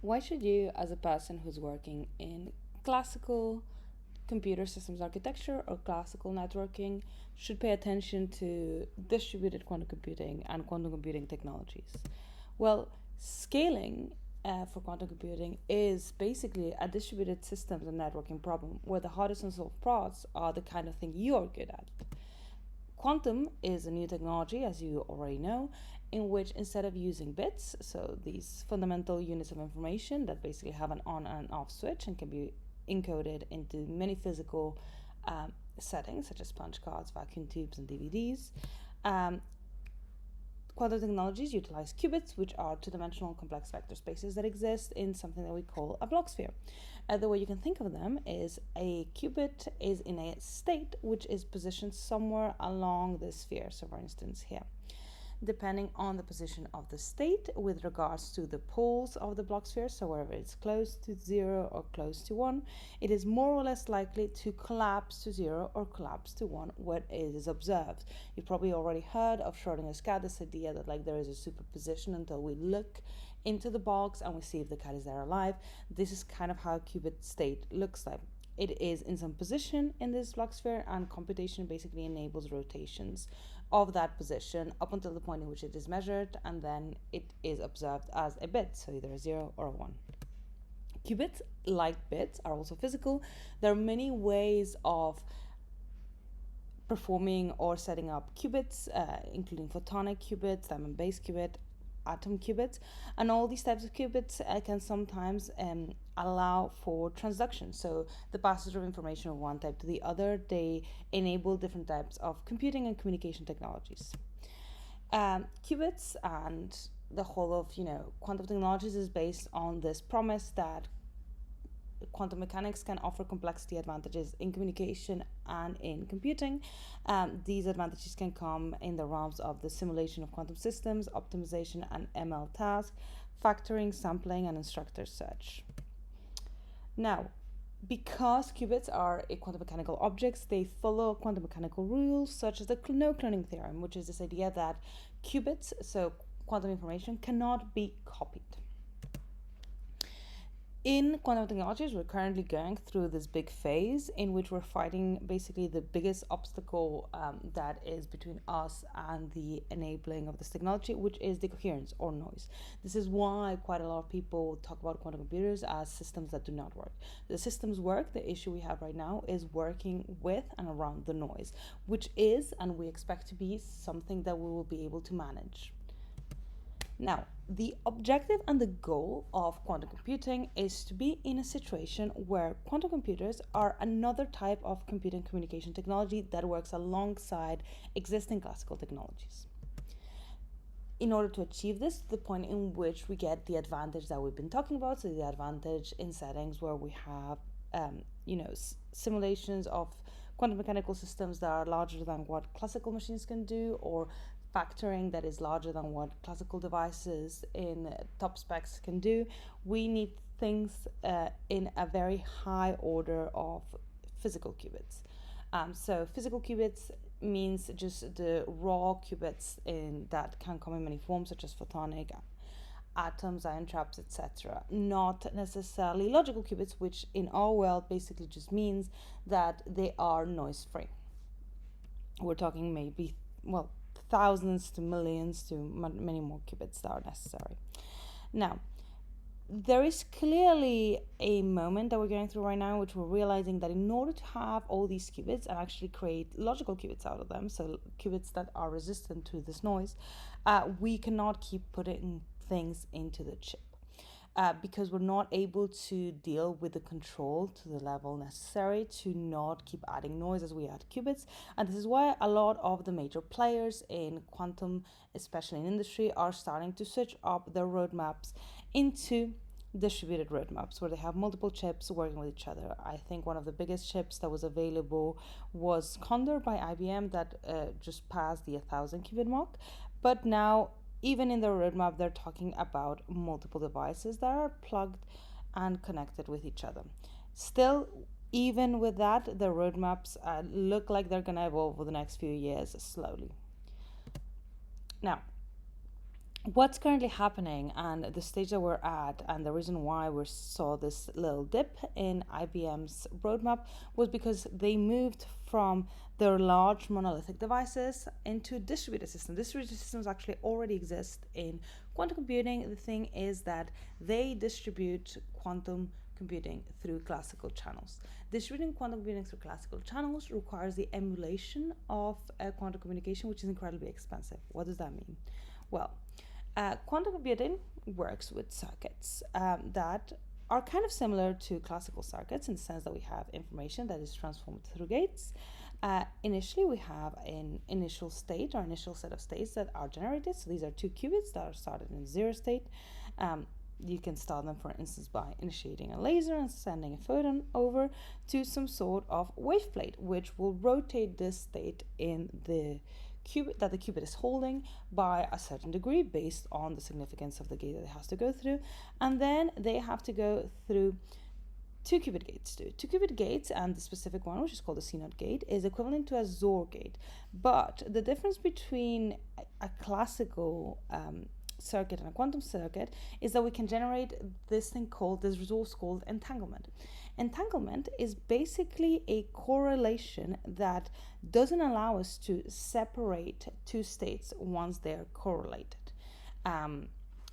Why should you, as a person who's working in classical computer systems architecture or classical networking, should pay attention to distributed quantum computing and quantum computing technologies? Well, scaling for quantum computing is basically a distributed systems and networking problem where the hardest unsolved problems are the kind of thing you're good at. Quantum is a new technology, as you already know, in which instead of using bits, so these fundamental units of information that basically have an on and off switch and can be encoded into many physical settings, such as punch cards, vacuum tubes, and DVDs, um, quantum technologies utilize qubits, which are two-dimensional complex vector spaces that exist in something that we call a Bloch sphere. The way you can think of them is a qubit is in a state which is positioned somewhere along the sphere. So for instance here, depending on the position of the state with regards to the poles of the Bloch sphere, so wherever it's close to 0 or close to 1, it is more or less likely to collapse to 0 or collapse to 1 when it is observed. You've probably already heard of Schrodinger's cat, this idea that like there is a superposition until we look into the box and we see if the cat is there alive. This is kind of how a qubit state looks like. It is in some position in this Bloch sphere, and computation basically enables rotations of that position up until the point in which it is measured, and then it is observed as a bit, so either a 0 or a 1. Qubits, like bits, are also physical. There are many ways of performing or setting up qubits, including photonic qubits, diamond-based qubit, atom qubits, and all these types of qubits can sometimes allow for transduction, so the passage of information from one type to the other. They enable different types of computing and communication technologies. Qubits and the whole of quantum technologies is based on this promise that quantum mechanics can offer complexity advantages in communication and in computing. These advantages can come in the realms of the simulation of quantum systems, optimization and ML tasks, factoring, sampling, and instructor search. Now, because qubits are quantum mechanical objects, they follow quantum mechanical rules such as the no cloning theorem, which is this idea that qubits, so quantum information, cannot be copied. In quantum technologies, we're currently going through this big phase in which we're fighting basically the biggest obstacle that is between us and the enabling of this technology, which is the coherence or noise. This is why quite a lot of people talk about quantum computers as systems that do not work. The systems work. The issue we have right now is working with and around the noise, which is, and we expect to be, something that we will be able to manage. Now, the objective and the goal of quantum computing is to be in a situation where quantum computers are another type of computing communication technology that works alongside existing classical technologies. In order to achieve this, the point in which we get the advantage that we've been talking about, so the advantage in settings where we have, simulations of quantum mechanical systems that are larger than what classical machines can do, or factoring that is larger than what classical devices in top specs can do. We need things in a very high order of physical qubits. So physical qubits means just the raw qubits that can come in many forms, such as photonic, atoms, ion traps, etc. Not necessarily logical qubits, which in our world basically just means that they are noise free. We're talking maybe, thousands to millions to many more qubits that are necessary. Now, there is clearly a moment that we're going through right now, which we're realizing that in order to have all these qubits and actually create logical qubits out of them, so qubits that are resistant to this noise, we cannot keep putting things into the chip. Because we're not able to deal with the control to the level necessary to not keep adding noise as we add qubits. And this is why a lot of the major players in quantum, especially in industry, are starting to switch up their roadmaps into distributed roadmaps where they have multiple chips working with each other. I think one of the biggest chips that was available was Condor by IBM that just passed the 1,000 qubit mark. But now, even in their roadmap, they're talking about multiple devices that are plugged and connected with each other. Still, even with that, the roadmaps look like they're going to evolve over the next few years slowly. Now, what's currently happening and the stage that we're at, and the reason why we saw this little dip in IBM's roadmap was because they moved from their large monolithic devices into distributed systems. Distributed systems actually already exist in quantum computing. The thing is that they distribute quantum computing through classical channels. Distributing quantum computing through classical channels requires the emulation of quantum communication, which is incredibly expensive. What does that mean? Well, quantum computing works with circuits that are kind of similar to classical circuits in the sense that we have information that is transformed through gates. Initially, we have an initial state or initial set of states that are generated. So these are two qubits that are started in zero state. You can start them, for instance, by initiating a laser and sending a photon over to some sort of wave plate, which will rotate this state in the qubit that the qubit is holding by a certain degree based on the significance of the gate that it has to go through. And then they have to go through two qubit gates too. Two qubit gates, and the specific one, which is called the CNOT gate, is equivalent to a XOR gate. But the difference between a classical circuit and a quantum circuit is that we can generate this resource called entanglement. Entanglement is basically a correlation that doesn't allow us to separate two states once they're correlated.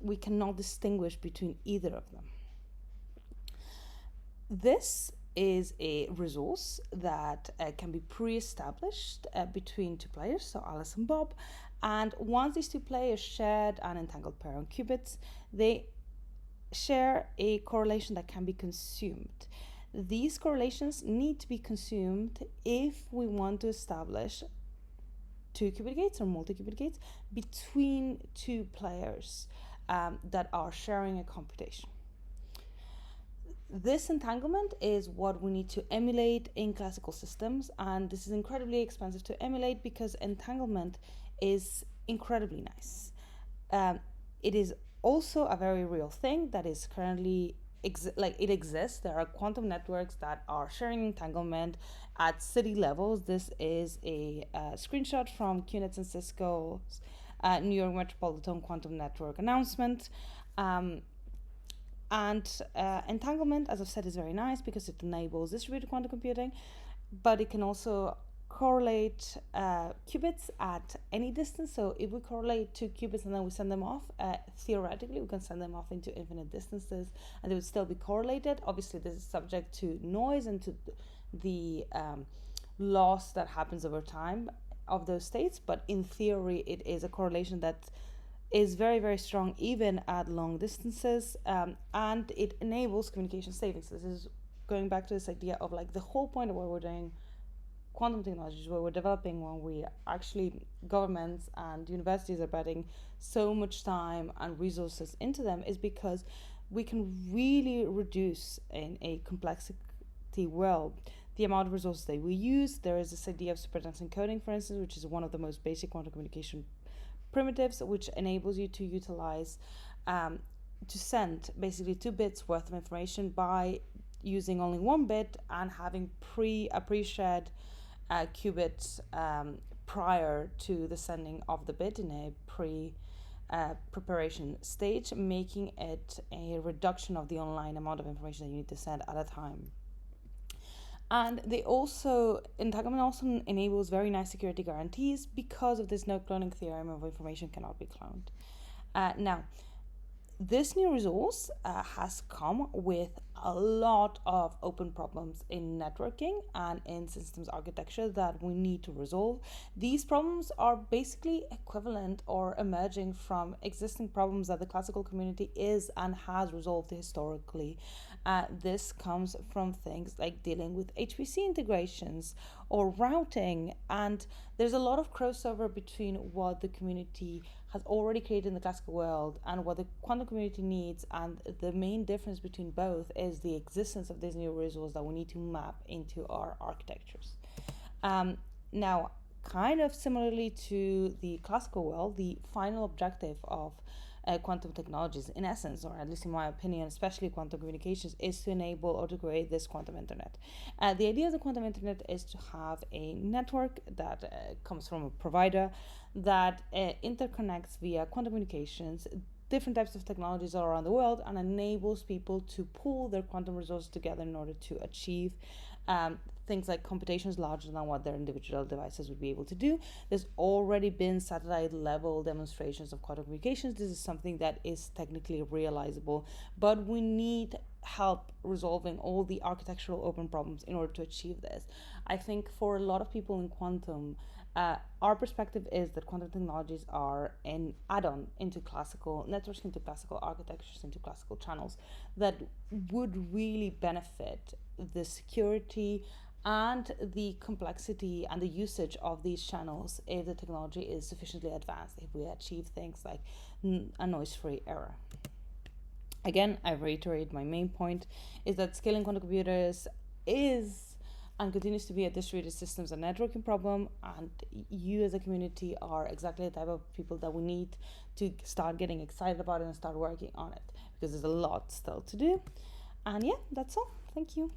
We cannot distinguish between either of them. This is a resource that can be pre-established between two players, so Alice and Bob. And once these two players shared an entangled pair on qubits, they share a correlation that can be consumed. These correlations need to be consumed if we want to establish two qubit gates or multi-qubit gates between two players that are sharing a computation. This entanglement is what we need to emulate in classical systems, and this is incredibly expensive to emulate because entanglement is incredibly nice. It is also a very real thing that is currently it exists. There are quantum networks that are sharing entanglement at city levels. This is a screenshot from QNets and Cisco's New York Metropolitan Quantum Network announcement. Entanglement, as I've said, is very nice because it enables distributed quantum computing, but it can also correlate qubits at any distance. So if we correlate two qubits and then we send them off, theoretically we can send them off into infinite distances and they would still be correlated. Obviously this is subject to noise and to the loss that happens over time of those states, but in theory it is a correlation that is very, very strong even at long distances, and it enables communication savings. This is going back to this idea of like the whole point of what we're doing quantum technologies, where we're developing, when we actually, governments and universities are betting so much time and resources into them, is because we can really reduce in a complexity world the amount of resources that we use. There is this idea of superdense encoding, for instance, which is one of the most basic quantum communication primitives, which enables you to utilize to send basically 2 bits worth of information by using only 1 bit and having a pre-shared qubit prior to the sending of the bit in a preparation stage, making it a reduction of the online amount of information that you need to send at a time. And entanglement also enables very nice security guarantees because of this no cloning theorem of information cannot be cloned. Now, this new resource has come with a lot of open problems in networking and in systems architecture that we need to resolve. These problems are basically equivalent or emerging from existing problems that the classical community is and has resolved historically. This comes from things like dealing with HPC integrations or routing, and there's a lot of crossover between what the community has already created in the classical world and what the quantum community needs, and the main difference between both is the existence of this new resource that we need to map into our architectures. Now, kind of similarly to the classical world, the final objective of quantum technologies, in essence, or at least in my opinion, especially quantum communications, is to enable or to create this quantum internet. The idea of the quantum internet is to have a network that comes from a provider that interconnects via quantum communications different types of technologies all around the world and enables people to pool their quantum resources together in order to achieve things like computations larger than what their individual devices would be able to do. There's already been satellite level demonstrations of quantum communications. This is something that is technically realizable, but we need help resolving all the architectural open problems in order to achieve this. I think for a lot of people in quantum, our perspective is that quantum technologies are an add-on into classical networks, into classical architectures, into classical channels that would really benefit the security and the complexity and the usage of these channels if the technology is sufficiently advanced, if we achieve things like a noise-free era. Again, I reiterate my main point is that scaling quantum computers is and continues to be a distributed systems and networking problem, and you as a community are exactly the type of people that we need to start getting excited about it and start working on it, because there's a lot still to do. And yeah, that's all. Thank you.